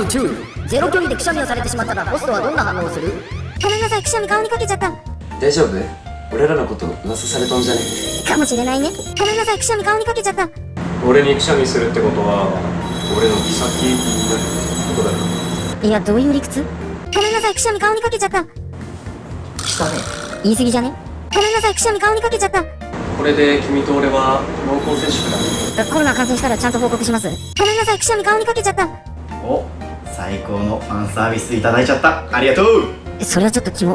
発注意。ゼロ距離でくしゃみをされてしまったらホストはどんな反応をする？ごめんなさい、くしゃみ顔にかけちゃった。大丈夫？俺らのこと噂されとんじゃね？かもしれないね。ごめんなさい、くしゃみ顔にかけちゃった。俺にくしゃみするってことは俺の妃になることだよ。いや、どういう理屈？ごめんなさい、くしゃみ顔にかけちゃった。したね。言い過ぎじゃね？ごめんなさい、くしゃみ顔にかけちゃった。これで君と俺は濃厚接触だね。コロナ感染したらちゃんと報告します。ごめんなさい、くしゃみ顔にかけちゃった。お、最高のファンサービスいただいちゃった。ありがとう。それはちょっとキモ。